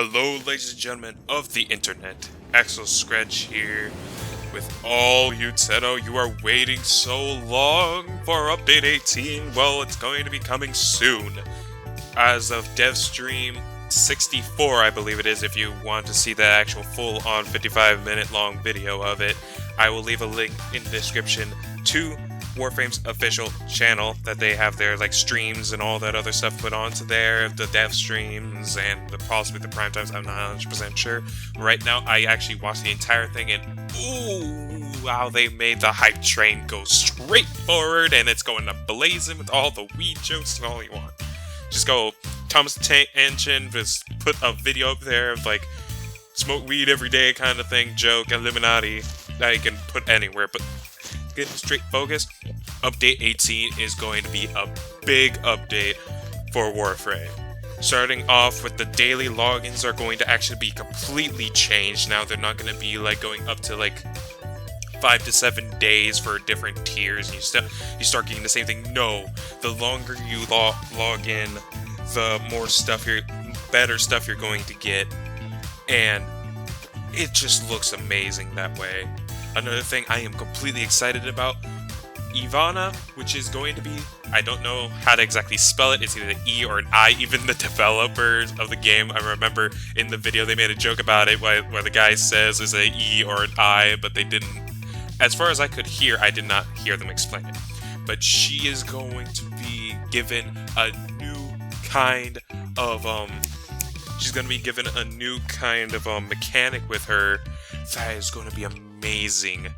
Hello, ladies and gentlemen of the internet. Axel Scratch here with all you said, oh, you are waiting so long for update 18. Well, it's going to be coming soon. As of DevStream 64, I believe it is, if you want to see the actual full-on 55-minute long video of it. I will leave a link in the description to Warframe's official channel that they have their like streams and all that other stuff put onto there, the dev streams and possibly the prime times. I'm not 100% sure. Right now, I actually watched the entire thing and ooh, wow, they made the hype train go straight forward and it's going to blazing with all the weed jokes and all you want. Just go Thomas the Tank Engine, just put a video up there of like smoke weed every day kind of thing, joke, Illuminati that you can put anywhere, but getting straight focused, update 18 is going to be a big update for Warframe. Starting off with the daily logins are going to actually be completely changed. Now they're not going to be like going up to like 5 to 7 days for different tiers and you start getting the same thing. No, the longer you log in, the more stuff better stuff you're going to get, and it just looks amazing that way. Another thing I am completely excited about, Ivana, which is going to be, I don't know how to exactly spell it, it's either an E or an I. Even the developers of the game, I remember in the video they made a joke about it where the guy says it's an E or an I, but they didn't, as far as I could hear, I did not hear them explain it. But she is going to be given a new kind of, mechanic with her that is going to be amazing.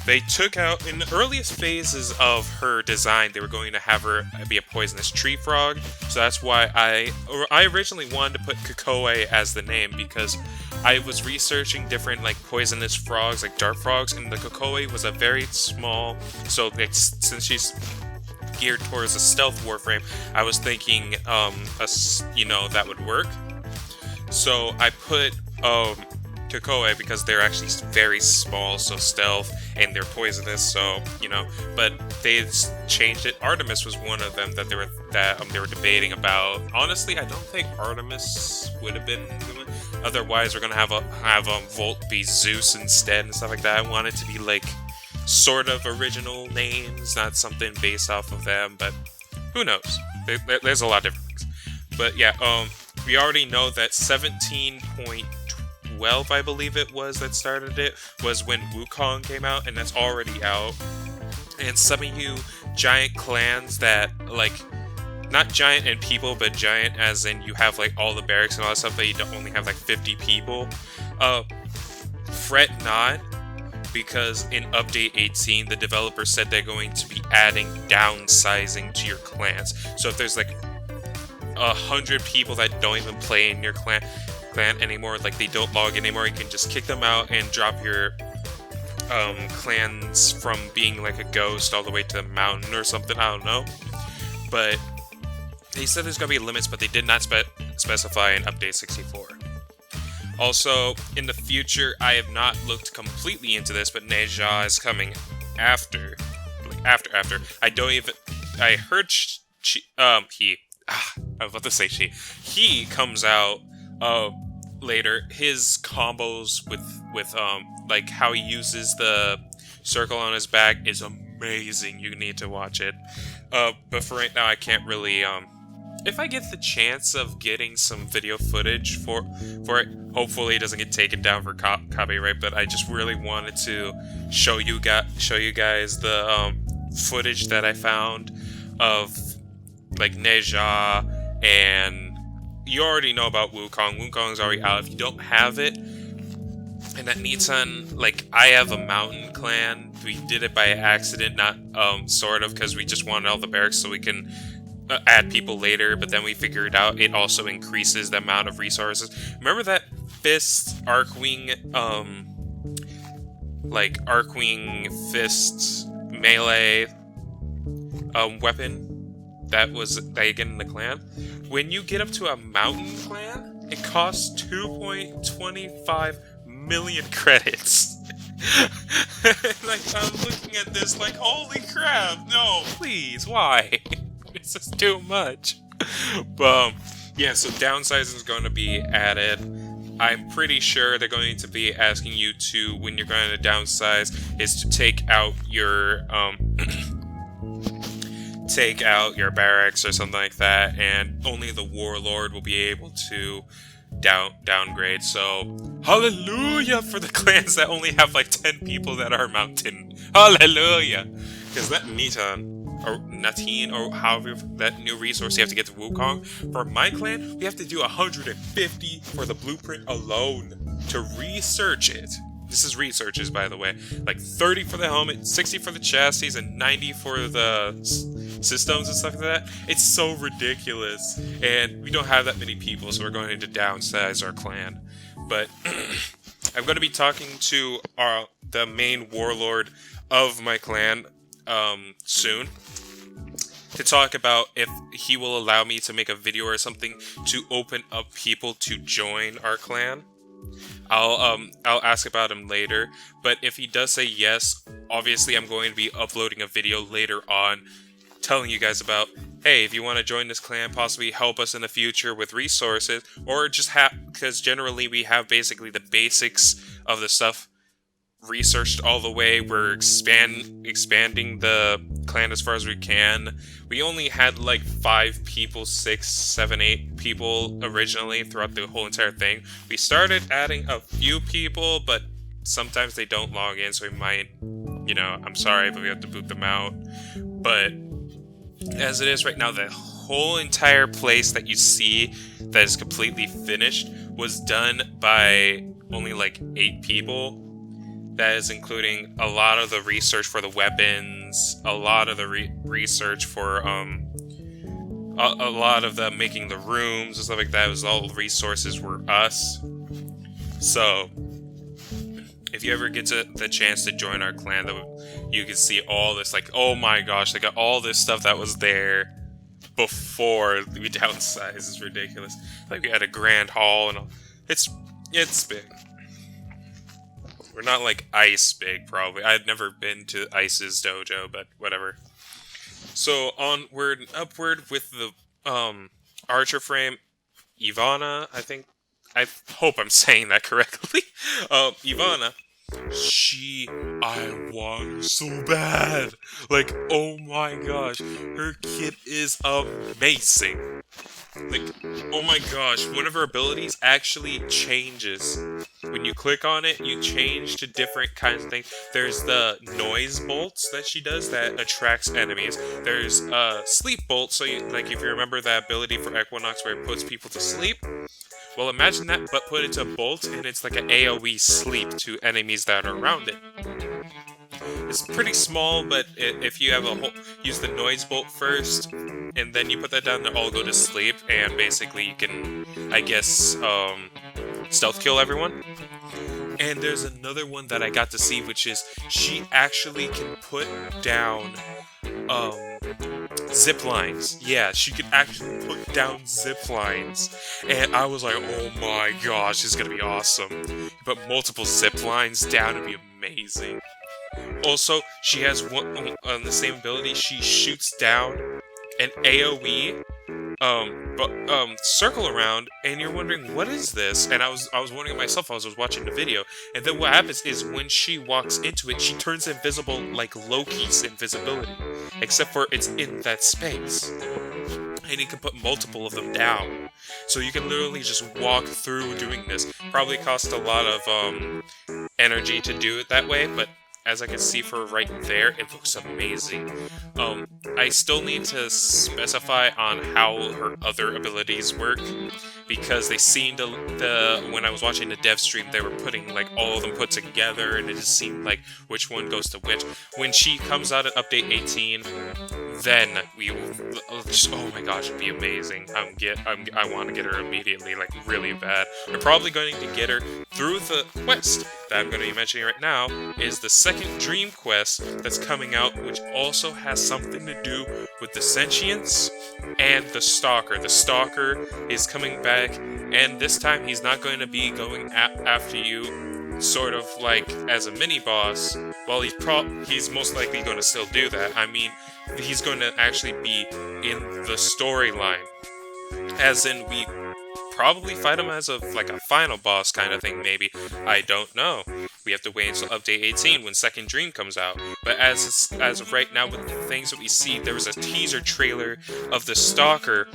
They took out, in the earliest phases of her design, they were going to have her be a poisonous tree frog, so that's why I originally wanted to put Kokoe as the name, because I was researching different like poisonous frogs, like dart frogs, and the Kokoe was a very small, so like, since she's geared towards a stealth Warframe, I was thinking, that would work. So I put, Kokoe because they're actually very small, so stealth, and they're poisonous, so, but they changed it. Artemis was one of them that they were debating about. Honestly, I don't think Artemis would have been good. Otherwise, we're gonna have Volt be Zeus instead and stuff like that. I want it to be like sort of original names, not something based off of them, but who knows? There's a lot of different things. But yeah, we already know that 17.12, I believe it was, that started it, was when Wukong came out, and that's already out. And some of you giant clans that, like, not giant in people, but giant as in you have, like, all the barracks and all that stuff, that you don't only have, like, 50 people, fret not, because in Update 18, the developer said they're going to be adding downsizing to your clans. So if there's, like, 100 people that don't even play in your clan anymore, like they don't log in anymore, you can just kick them out and drop your clans from being like a ghost all the way to the mountain or something, I don't know. But they said there's gonna be limits, but they did not specify in Update 64. Also, in the future, I have not looked completely into this, but Neja is coming after. Like, after. I heard I was about to say he comes out later. His combos with like how he uses the circle on his back is amazing. You need to watch it. But for right now, I can't really if I get the chance of getting some video footage for it, hopefully it doesn't get taken down for copyright, but I just really wanted to show you guys the footage that I found of like Neja, and you already know about Wukong. Wukong's already out. If you don't have it, and that Nitan, like, I have a mountain clan. We did it by accident, not sort of, because we just wanted all the barracks so we can add people later, but then we figured out it also increases the amount of resources. Remember that Fist Arcwing, Arcwing Fist melee weapon that you get in the clan? When you get up to a mountain clan, it costs 2.25 million credits. Like, I'm looking at this like, holy crap, no, please, why? This is too much. But, yeah, so downsizing is going to be added. I'm pretty sure they're going to be asking you to, when you're going to downsize, is to take out your take out your barracks or something like that, and only the warlord will be able to downgrade. So hallelujah for the clans that only have like 10 people that are mountain. Hallelujah, because that Natin, or however that new resource you have to get to Wukong, for my clan we have to do 150 for the blueprint alone to research it. This is researches, by the way. Like 30 for the helmet, 60 for the chassis, and 90 for the systems and stuff like that. It's so ridiculous. And we don't have that many people, so we're going to downsize our clan. But I'm going to be talking to the main warlord of my clan soon, to talk about if he will allow me to make a video or something to open up people to join our clan. I'll ask about him later, but if he does say yes, obviously I'm going to be uploading a video later on telling you guys about, hey, if you want to join this clan, possibly help us in the future with resources, or just because generally we have basically the basics of the stuff researched all the way. We're expanding the clan as far as we can. We only had like 5 people, 6, 7, 8 people originally throughout the whole entire thing. We started adding a few people, but sometimes they don't log in, so we might, I'm sorry, but we have to boot them out. But as it is right now, the whole entire place that you see that is completely finished was done by only like 8 people. That is including a lot of the research for the weapons, a lot of the research for a lot of the making the rooms and stuff like that. It was all the resources were us. So if you ever get the chance to join our clan, you can see all this, like, oh my gosh, they got all this stuff that was there before we downsized. It's ridiculous. Like, we had a grand hall and all. It's big. We're not like Ice big, probably. I've never been to Ice's dojo, but whatever. So onward and upward with the Archer frame, Ivana, I hope I'm saying that correctly. Ivana, I want her so bad. Like, oh my gosh, her kit is amazing. Like, oh my gosh, one of her abilities actually changes. When you click on it, you change to different kinds of things. There's the noise bolts that she does that attracts enemies. There's sleep bolts, so if you remember that ability for Equinox where it puts people to sleep. Well, imagine that, but put it to bolt, and it's like an AoE sleep to enemies that are around it. It's pretty small, but if you have use the noise bolt first, and then you put that down, they all go to sleep, and basically you can, I guess, stealth kill everyone. And there's another one that I got to see, which is she actually can put down zip lines. Yeah, she could actually put down zip lines. And I was like, oh my gosh, this is gonna be awesome. Put multiple zip lines down, it'd be amazing. Also, she has one on the same ability. She shoots down an AoE circle around, and you're wondering, what is this? And I was wondering myself as I was watching the video. And then what happens is when she walks into it, she turns invisible like Loki's invisibility, except for it's in that space. And you can put multiple of them down. So you can literally just walk through doing this. Probably cost a lot of energy to do it that way, but as I can see for right there, it looks amazing. I still need to specify on how her other abilities work, because they seemed when I was watching the dev stream, they were putting like all of them put together, and it just seemed like which one goes to which. When she comes out in update 18, then we will just, oh my gosh, it'd be amazing. I want to get her immediately, like really bad. We're probably going to get her through the quest that I'm going to be mentioning right now, is the second dream quest that's coming out, which also has something to do with the sentience and the stalker. The stalker is coming back, and this time he's not going to be going after you sort of like as a mini boss. Well, he's most likely going to still do that. I mean, he's going to actually be in the storyline, as in probably fight him as like a final boss kind of thing, maybe. I don't know. We have to wait until update 18 when Second Dream comes out. But as of right now, with the things that we see, there was a teaser trailer of the Stalker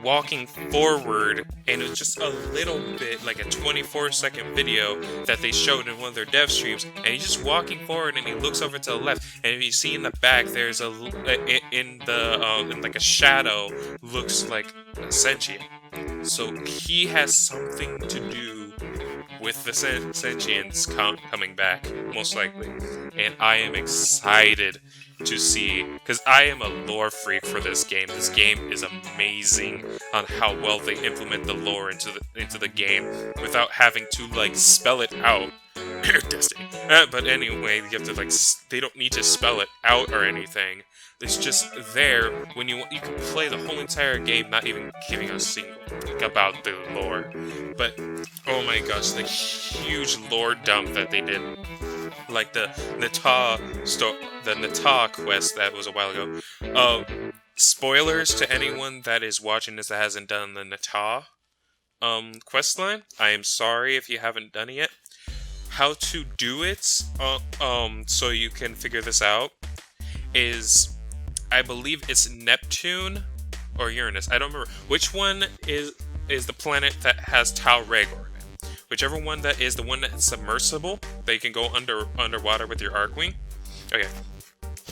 walking forward, and it was just a little bit, like a 24-second video that they showed in one of their dev streams, and he's just walking forward, and he looks over to the left, and if you see in the back, there's in like a shadow, looks like a sentient. So he has something to do with the sentients coming back, most likely. And I am excited to see, because I am a lore freak for this game. This game is amazing on how well they implement the lore into the game without having to like spell it out. Destiny. But anyway, you have to like they don't need to spell it out or anything. It's just there when you can play the whole entire game, not even giving a single about the lore. But oh my gosh, the huge lore dump that they did, like the Nata quest that was a while ago. Spoilers to anyone that is watching this that hasn't done the Nata quest line. I am sorry if you haven't done it yet. How to do it, so you can figure this out, is, I believe it's Neptune or Uranus. I don't remember which one is the planet that has Tau Regor in it. Whichever one that is the one that's submersible, that you can go underwater with your Arcwing. Okay,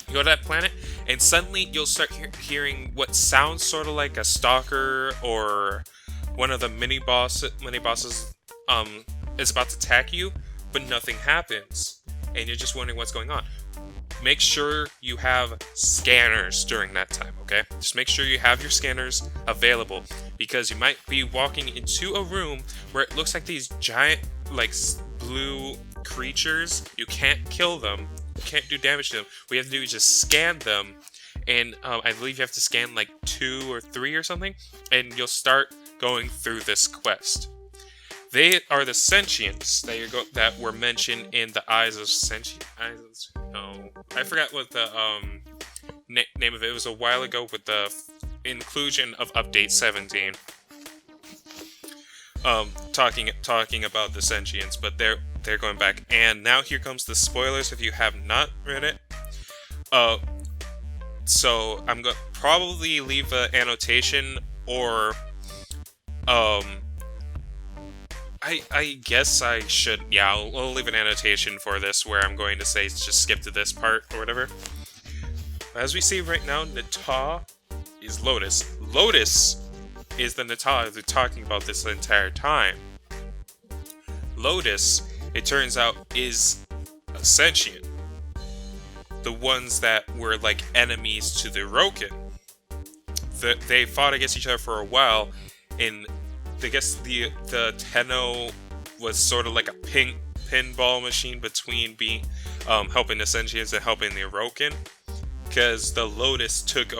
you go to that planet, and suddenly you'll start hearing what sounds sort of like a stalker or one of the mini bosses is about to attack you. But nothing happens, and you're just wondering what's going on. Make sure you have scanners during that time, okay? Just make sure you have your scanners available, because you might be walking into a room where it looks like these giant, like, blue creatures. You can't kill them. You can't do damage to them. What you have to do is just scan them, and I believe you have to scan, like, 2 or 3 or something, and you'll start going through this quest. They are the sentients that were mentioned in the Eyes of Sentient. No, I forgot what the name of it. It was a while ago with the inclusion of Update 17. Talking about the sentients, but they're going back. And now here comes the spoilers if you have not read it. So I'm gonna probably leave an annotation or I guess I should, yeah, I'll leave an annotation for this where I'm going to say just skip to this part or whatever. As we see right now, Nata is Lotus. Lotus is the Nata they're talking about this entire time. Lotus, it turns out, is a sentient. The ones that were like enemies to the Roken. They fought against each other for a while, and I guess the Tenno was sort of like a pinball machine between being helping the Sentients and helping the Orokin, because the Lotus took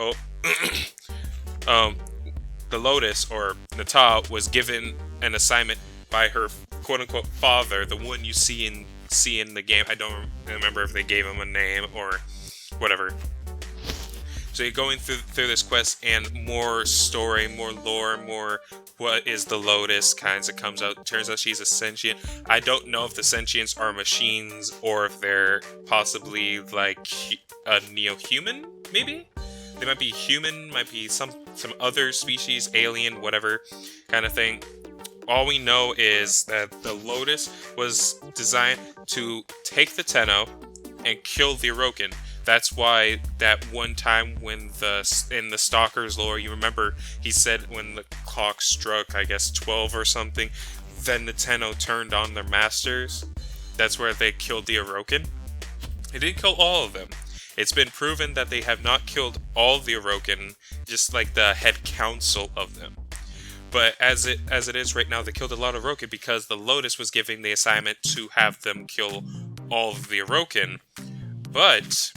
the Lotus, or Nata, was given an assignment by her quote-unquote father, the one you see in the game. I don't remember if they gave him a name or whatever. So you're going through this quest, and more story, more lore, more what is the Lotus kinds of comes out. Turns out she's a sentient. I don't know if the sentients are machines or if they're possibly like a neo-human, maybe? They might be human, might be some other species, alien, whatever kind of thing. All we know is that the Lotus was designed to take the Tenno and kill the Orokin. That's why that one time when in the Stalker's lore, you remember he said when the clock struck, I guess 12 or something, then the Tenno turned on their masters. That's where they killed the Orokin. They didn't kill all of them. It's been proven that they have not killed all the Orokin, just like the head council of them. But as it is right now, they killed a lot of Orokin because the Lotus was giving the assignment to have them kill all of the Orokin. But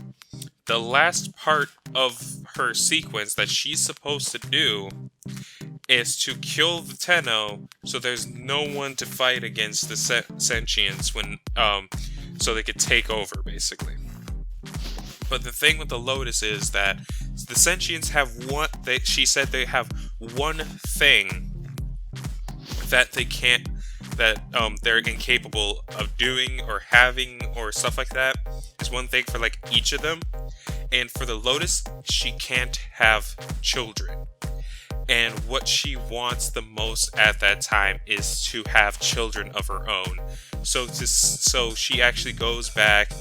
the last part of her sequence that she's supposed to do is to kill the Tenno, so there's no one to fight against the sentients when so they could take over, basically. But the thing with the Lotus is that the sentients have she said they have one thing that they can't, that they're incapable of doing or having or stuff like that is one thing for like each of them. And for the Lotus, she can't have children. And what she wants the most at that time is to have children of her own. So she actually goes back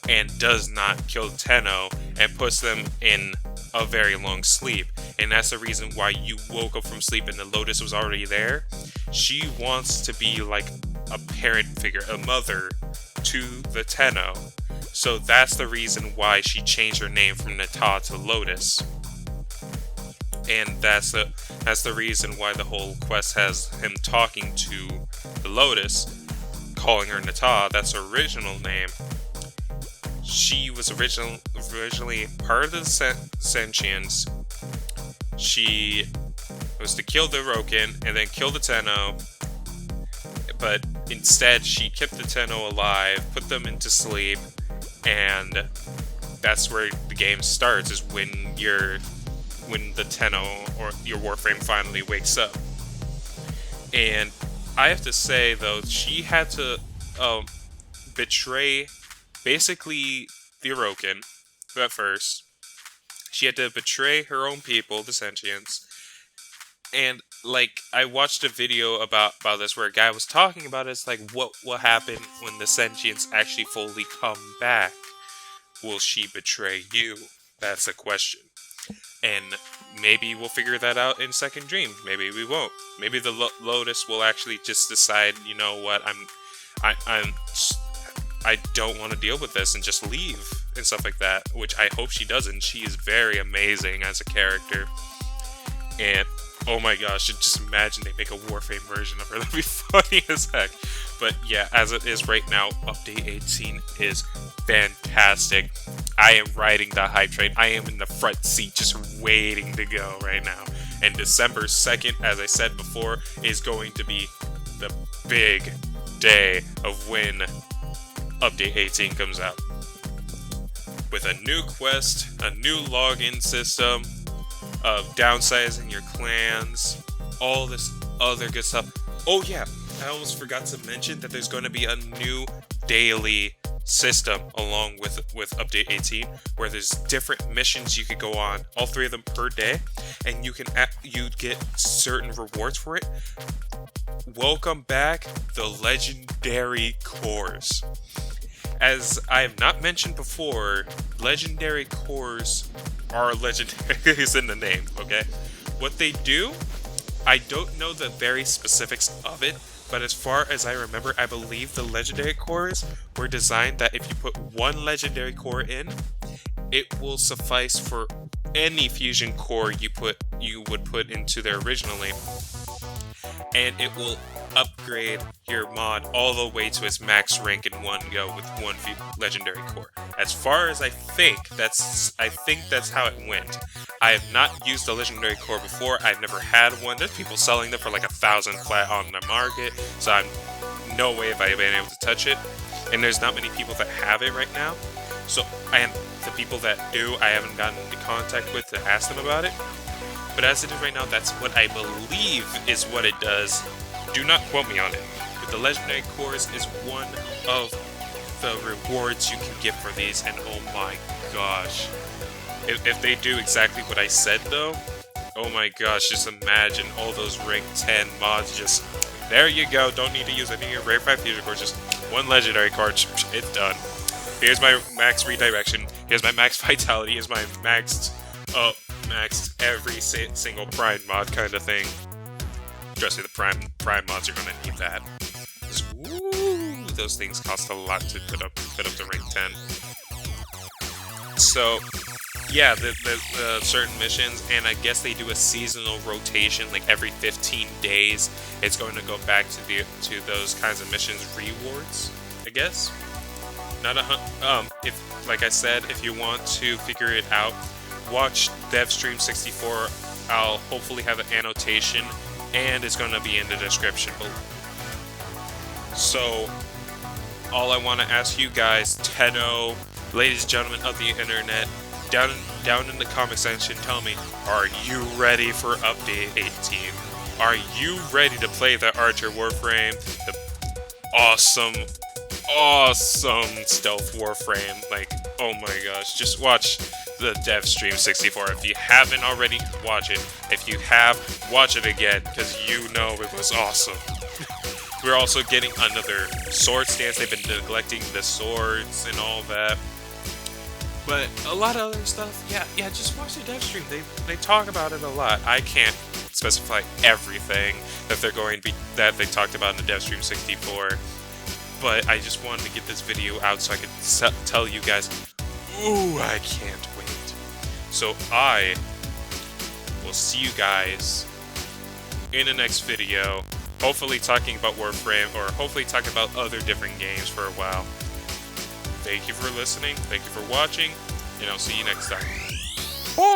and does not kill Tenno and puts them in a very long sleep. And that's the reason why you woke up from sleep and the Lotus was already there. She wants to be like a parent figure, a mother to the Tenno. So that's the reason why she changed her name from Nata to Lotus. And that's the reason why the whole quest has him talking to the Lotus, calling her Nata. That's her original name. She was originally part of the Sentients. She was to kill the Roken and then kill the Tenno, but instead she kept the Tenno alive, put them into sleep, and that's where the game starts, is when the Tenno or your Warframe finally wakes up. And I have to say though, she had to betray basically the Roken at first. She had to betray her own people, the Sentients. And like, I watched a video about this where a guy was talking about it. It's like, what happened when the Sentients actually fully come back? Will she betray you? That's the question. And maybe we'll figure that out in Second Dream. Maybe we won't. Maybe the Lotus will actually just decide, you know what, I don't want to deal with this and just leave and stuff like that, which I hope she doesn't. She is very amazing as a character. And oh my gosh, just imagine they make a Warframe version of her. That'd be funny as heck. But yeah, as it is right now, Update 18 is fantastic. I am riding the hype train. I am in the front seat just waiting to go right now. And December 2nd, as I said before, is going to be the big day of when Update 18 comes out. With a new quest, a new login system, of downsizing your clans, all this other good stuff. Oh yeah, I almost forgot to mention that there's going to be a new daily system along with Update 18, where there's different missions you could go on, all 3 of them per day, and you'd get certain rewards for it. Welcome back the legendary cores. As I have not mentioned before, legendary cores are legendary is in the name, okay? What they do, I don't know the very specifics of it, but as far as I remember, I believe the legendary cores were designed that if you put 1 legendary core in, it will suffice for any fusion core you would put into there originally, and it will upgrade your mod all the way to its max rank in one go with 1 legendary core. As far as I think that's how it went. I have not used a legendary core before. I've never had one. There's people selling them for like 1,000 flat on the market, so I'm no way have I been able to touch it. And there's not many people that have it right now. So the people that do, I haven't gotten into contact with to ask them about it. But as it is right now, that's what I believe is what it does. Do not quote me on it. But the legendary cores is one of the rewards you can get for these, and oh my gosh. If they do exactly what I said though, oh my gosh, just imagine all those rank 10 mods just, there you go, don't need to use any of your rare 5 fusion cores, just 1 legendary card, it's done. Here's my max redirection, here's my max vitality, here's my maxed every single prime mod kind of thing. Trust me, the prime mods are gonna need that. Ooh, those things cost a lot to put up to rank 10. So yeah, the certain missions, and I guess they do a seasonal rotation, like every 15 days. It's going to go back to those kinds of missions rewards, I guess. Not if, like I said, if you want to figure it out, watch DevStream64. I'll hopefully have an annotation, and it's going to be in the description below. So, all I want to ask you guys, Tenno, ladies and gentlemen of the internet, down in the comment section, tell me, are you ready for Update 18? Are you ready to play the Archer Warframe? The awesome stealth Warframe. Like, oh my gosh, just watch the dev stream 64. If you haven't already, watch it. If you have, watch it again, because you know it was awesome. We're also getting another sword stance. They've been neglecting the swords and all that. But a lot of other stuff, yeah, just watch the dev stream. They talk about it a lot. I can't specify everything that that they talked about in the dev stream 64. But I just wanted to get this video out so I could tell you guys, ooh, I can't wait. So I will see you guys in the next video, hopefully talking about Warframe, or hopefully talking about other different games for a while. Thank you for listening, thank you for watching, and I'll see you next time. Bye!